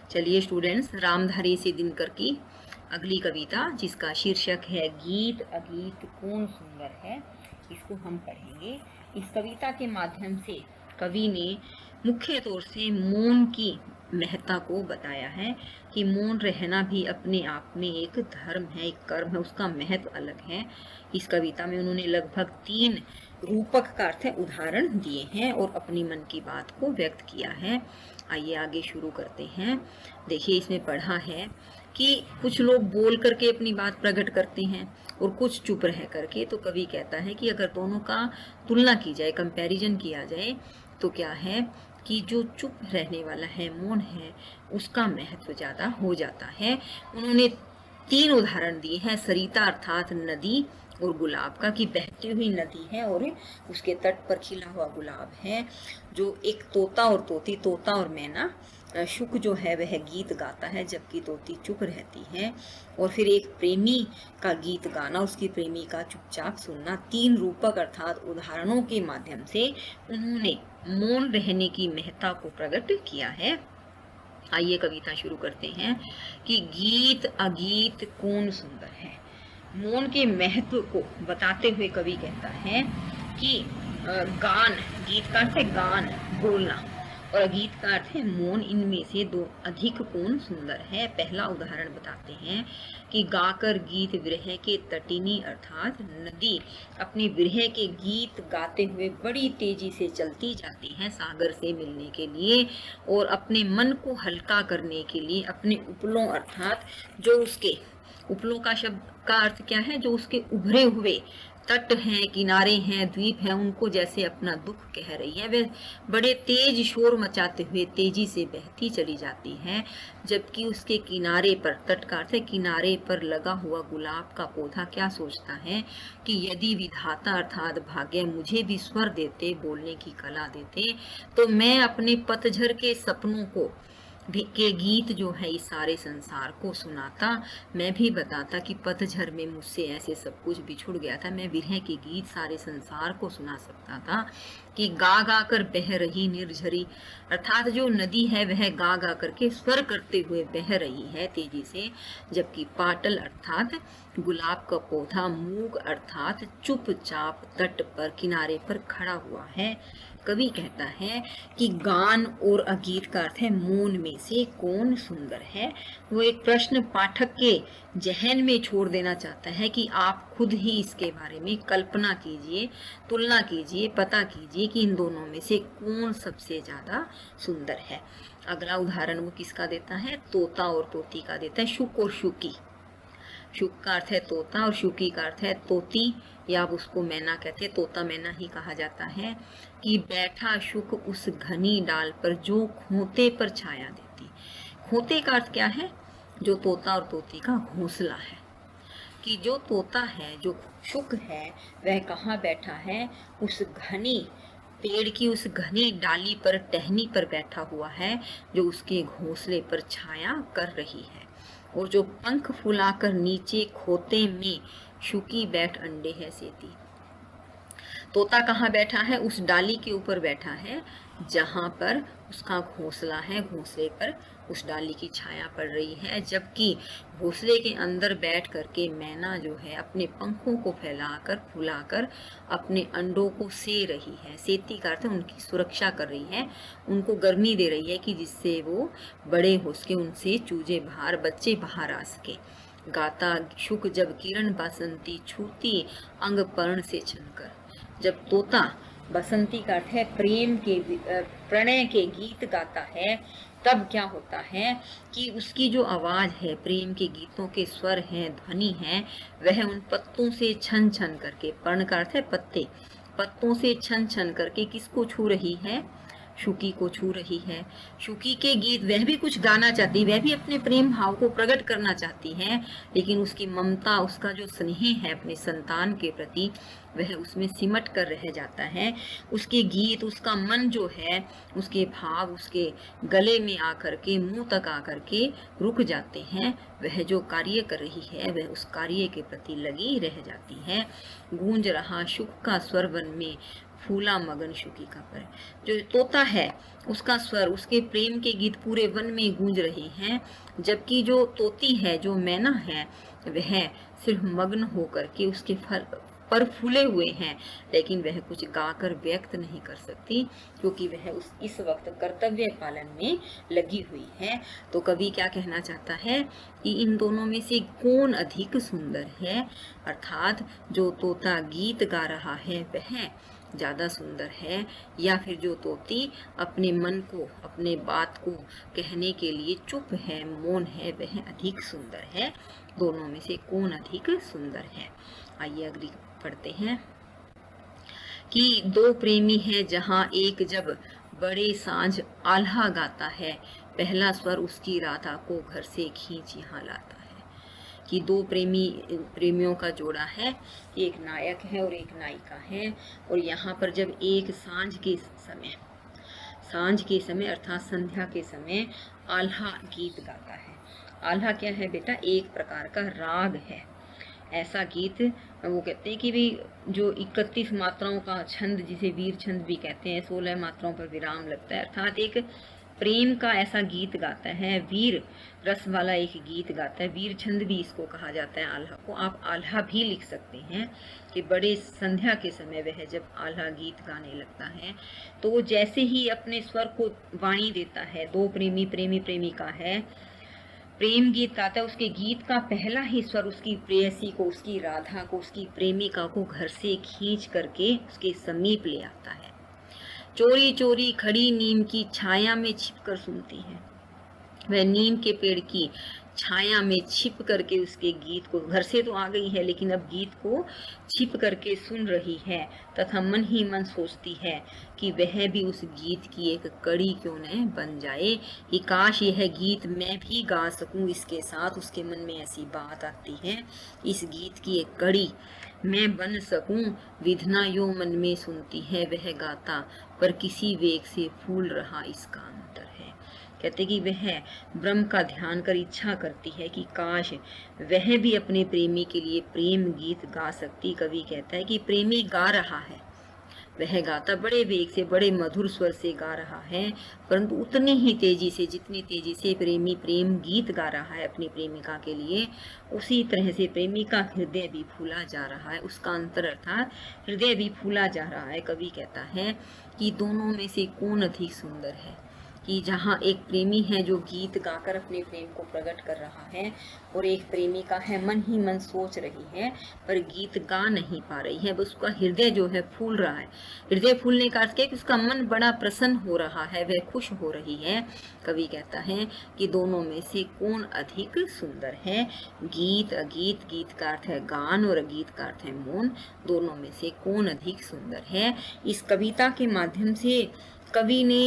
चलिए स्टूडेंट्स, रामधारी से दिनकर की अगली कविता जिसका शीर्षक है गीत अगीत कौन सुंदर है, इसको हम पढ़ेंगे। इस कविता के माध्यम से कवि ने मुख्य तौर से मौन की महत्ता को बताया है कि मौन रहना भी अपने आप में एक धर्म है, एक कर्म है, उसका महत्व अलग है। इस कविता में उन्होंने लगभग 3 रूपक का अर्थ उदाहरण दिए हैं और अपनी मन की बात को व्यक्त किया है। आइए आगे शुरू करते हैं। देखिए, इसमें पढ़ा है कि कुछ लोग बोल करके अपनी बात प्रकट करते हैं और कुछ चुप रह करके। तो कवि कहता है कि अगर दोनों का तुलना की जाए, कंपैरिजन किया जाए, तो क्या है कि जो चुप रहने वाला है, मौन है, उसका महत्व ज़्यादा हो जाता है। उन्होंने 3 उदाहरण दिए हैं, सरिता अर्थात नदी और गुलाब का, कि बहती हुई नदी है और उसके तट पर खिला हुआ गुलाब है। जो एक तोता और तोती, तोता और मैना, शुक जो है वह गीत गाता है जबकि तोती चुप रहती है। और फिर एक प्रेमी का गीत गाना, उसकी प्रेमी का चुपचाप सुनना। 3 रूपक अर्थात उदाहरणों के माध्यम से उन्होंने मौन रहने की महत्ता को प्रकट किया है। आइए कविता शुरू करते हैं कि गीत अगीत कौन सुंदर है। मौन के महत्व को बताते हुए कवि कहता है कि गान, गीत का अर्थ है गान, बोलना, और अगीत का अर्थ है मौन। इनमें से 2 अधिक कौन सुंदर है। पहला उदाहरण बताते हैं कि गाकर गीत विरह के तटिनी अर्थात नदी अपने विरह के गीत गाते हुए बड़ी तेजी से चलती जाती है सागर से मिलने के लिए और अपने मन को हल्का करने के लिए अपने उपलों अर्थात जो उसके उपलों का शब्द का अर्थ क्या है, जो उसके उभरे हुए तट हैं, किनारे हैं, द्वीप हैं, उनको जैसे अपना दुख कह रही है। वे बड़े तेज शोर मचाते हुए तेजी से बहती चली जाती है, जबकि उसके किनारे पर, तट का अर्थ है किनारे पर लगा हुआ गुलाब का पौधा क्या सोचता है कि यदि विधाता अर्थात भाग्य मुझे भी स्वर देते, बोलने की कला देते, तो मैं अपने पतझर के सपनों को के गीत जो है इस सारे संसार को सुनाता। मैं भी बताता कि पतझर में मुझसे ऐसे सब कुछ बिछुड़ गया था। मैं विरह के गीत सारे संसार को सुना सकता था कि गा गा कर बह रही निर्झरी, अर्थात जो नदी है वह गा गा करके स्वर करते हुए बह रही है तेजी से, जबकि पाटल अर्थात गुलाब का पौधा मूक अर्थात चुपचाप तट पर किनारे पर खड़ा हुआ है। कवि कहता है कि गान और अगीत का अर्थ है मौन में से कौन सुंदर है। वो एक प्रश्न पाठक के जहन में छोड़ देना चाहता है कि आप खुद ही इसके बारे में कल्पना कीजिए, तुलना कीजिए, पता कीजिए कि इन दोनों में से कौन सबसे ज्यादा सुंदर है। अगला उदाहरण वो किसका देता है, तोता और तोती का देता है, शुक और शुकी। शुक का अर्थ है तोता और शुकी का अर्थ है तोती, या आप उसको मैना कहते हैं, तोता मैना ही कहा जाता है। कि बैठा शुक उस घनी डाल पर जो खोते पर छाया देती। खोते का अर्थ क्या है, जो तोता और तोती का घोंसला है। कि जो तोता है, जो शुक है, वह कहाँ बैठा है, उस घनी पेड़ की उस घनी डाली पर, टहनी पर बैठा हुआ है जो उसके घोंसले पर छाया कर रही है। और जो पंख फुलाकर नीचे खोते में शुकी बैठ अंडे है सेती। तोता कहाँ बैठा है, उस डाली के ऊपर बैठा है जहां पर उसका घोंसला है, घोंसले पर उस डाली की छाया पड़ रही है, जबकि घोंसले के अंदर बैठ करके मैना जो है अपने पंखों को फैलाकर फुलाकर अपने अंडों को से रही है। सेती का अर्थ है उनकी सुरक्षा कर रही है, उनको गर्मी दे रही है कि जिससे वो बड़े हो सके, उनसे चूजे बाहर, बच्चे बाहर आ सके। गाता शुक जब किरण बसंती छूती अंग पर्ण से छनकर। जब तोता, बसंती का अर्थ है प्रेम के, प्रणय के गीत गाता है, तब क्या होता है कि उसकी जो आवाज है, प्रेम के गीतों के स्वर हैं, ध्वनि है, वह उन पत्तों से छन छन करके, पर्ण का अर्थ है पत्ते, पत्तों से छन छन करके किसको छू रही है, शुकी को छू रही है। शुकी के गीत, वह भी कुछ गाना चाहती है, वह भी अपने प्रेम भाव को प्रकट करना चाहती है, लेकिन उसकी ममता, उसका जो स्नेह है अपने संतान के प्रति, वह उसमें सिमट कर रह जाता है। उसके गीत, उसका मन जो है, उसके भाव उसके गले में आकर के, मुंह तक आकर के रुक जाते हैं। वह जो कार्य कर रही है वह उस कार्य के प्रति लगी रह जाती है। गूंज रहा शुक का स्वर वन में, फूला मगन शुकी का पर। जो तोता है उसका स्वर, उसके प्रेम के गीत पूरे वन में गूंज रहे हैं, जबकि जो तोती है, जो मैना है, वह सिर्फ मग्न होकर के उसके पर फूले हुए हैं, लेकिन वह कुछ गाकर व्यक्त नहीं कर सकती, क्योंकि वह इस वक्त कर्तव्य पालन में लगी हुई है। तो कवि क्या कहना चाहता है कि इन दोनों में से कौन अधिक सुंदर है, अर्थात जो तोता गीत गा रहा है वह ज़्यादा सुंदर है, या फिर जो तोती अपने मन को, अपने बात को कहने के लिए चुप है, मौन है, वह अधिक सुंदर है। दोनों में से कौन अधिक सुंदर है। आइए अगली पढ़ते हैं कि दो प्रेमी हैं जहाँ एक जब बड़े सांझ आल्हा गाता है, पहला स्वर उसकी राधा को घर से खींच यहाँ लाता है। कि दो प्रेमियों का जोड़ा है, एक नायक है और एक नायिका है, और यहाँ पर जब एक सांझ के समय अर्थात संध्या के समय आल्हा गीत गाता है। आल्हा क्या है बेटा? एक प्रकार का राग है। ऐसा गीत वो कहते हैं कि भी जो 31 मात्राओं का छंद, जिसे वीर छंद भी कहते हैं, 16 मात्राओं पर विराम लगता है, अर्थात एक प्रेम का ऐसा गीत गाता है, वीर रस वाला एक गीत गाता है। वीर छंद भी इसको कहा जाता है आल्हा को। आप आल्हा भी लिख सकते हैं कि बड़े संध्या के समय वह जब आल्हा गीत गाने लगता है, तो वो जैसे ही अपने स्वर को वाणी देता है, दो प्रेमिका है, प्रेम गीत गाता है, उसके गीत का पहला ही स्वर उसकी प्रेयसी को, उसकी राधा को, उसकी प्रेमिका को घर से खींच करके उसके समीप ले आता है। चोरी चोरी खड़ी नीम की छाया में छिपकर सुनती है। वह नीम के पेड़ की छाया में छिप करके उसके गीत को, घर से तो आ गई है लेकिन अब गीत को छिप करके सुन रही है, तथा मन ही मन सोचती है कि वह भी उस गीत की एक कड़ी क्यों न बन जाए, कि काश यह गीत मैं भी गा सकूं इसके साथ। उसके मन में ऐसी बात आती है, इस गीत की एक कड़ी मैं बन सकूं। विधना यो मन में सुनती है वह गाता, पर किसी वेग से फूल रहा इसका अंतर है। कहते कि वह ब्रह्म का ध्यान कर इच्छा करती है कि काश वह भी अपने प्रेमी के लिए प्रेम गीत गा सकती। कवि कहता है कि प्रेमी गा रहा है, वह गाता बड़े वेग से, बड़े मधुर स्वर से गा रहा है, परंतु उतनी ही तेजी से, जितनी तेजी से प्रेमी प्रेम गीत गा रहा है अपनी प्रेमिका के लिए, उसी तरह से प्रेमिका हृदय भी फूला जा रहा है। उसका अंतर अर्थात हृदय भी फूला जा रहा है। कवि कहता है कि दोनों में से कौन अधिक सुंदर है, कि जहाँ एक प्रेमी है जो गीत गाकर अपने प्रेम को प्रकट कर रहा है, और एक प्रेमिका है मन ही मन सोच रही है पर गीत गा नहीं पा रही है, बस उसका हृदय जो है फूल रहा है। हृदय फूलने का अर्थ क्या है कि उसका मन बड़ा प्रसन्न हो रहा है, वह खुश हो रही है। कवि कहता है कि दोनों में से कौन अधिक सुंदर है। गीत अगीत, गीत का अर्थ है गान और अगीत का अर्थ है मौन, दोनों में से कौन अधिक सुंदर है। इस कविता के माध्यम से कवि ने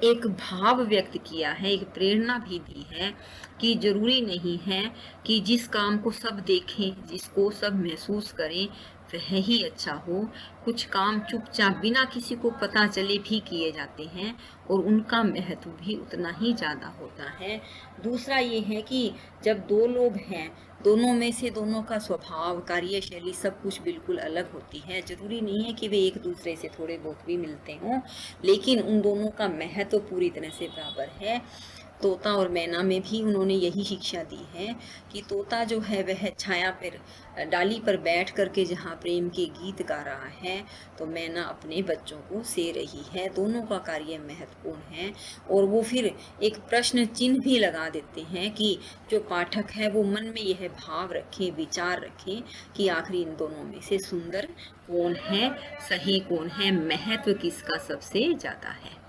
एक भाव व्यक्त किया है, एक प्रेरणा भी दी है कि जरूरी नहीं है कि जिस काम को सब देखें, जिसको सब महसूस करें, वह ही अच्छा हो। कुछ काम चुपचाप बिना किसी को पता चले भी किए जाते हैं और उनका महत्व भी उतना ही ज़्यादा होता है। दूसरा ये है कि जब दो लोग हैं, दोनों में से दोनों का स्वभाव, कार्यशैली सब कुछ बिल्कुल अलग होती है। जरूरी नहीं है कि वे एक दूसरे से थोड़े बहुत भी मिलते हों, लेकिन उन दोनों का महत्व पूरी तरह से बराबर है। तोता और मैना में भी उन्होंने यही शिक्षा दी है कि तोता जो है वह छाया पर, डाली पर बैठ करके जहाँ प्रेम के गीत गा रहा है, तो मैना अपने बच्चों को से रही है। दोनों का कार्य महत्वपूर्ण है, और वो फिर एक प्रश्न चिन्ह भी लगा देते हैं कि जो पाठक है वो मन में यह भाव रखे, विचार रखे कि आखिर इन दोनों में से सुंदर कौन है, सही कौन है, महत्व किसका सबसे ज़्यादा है।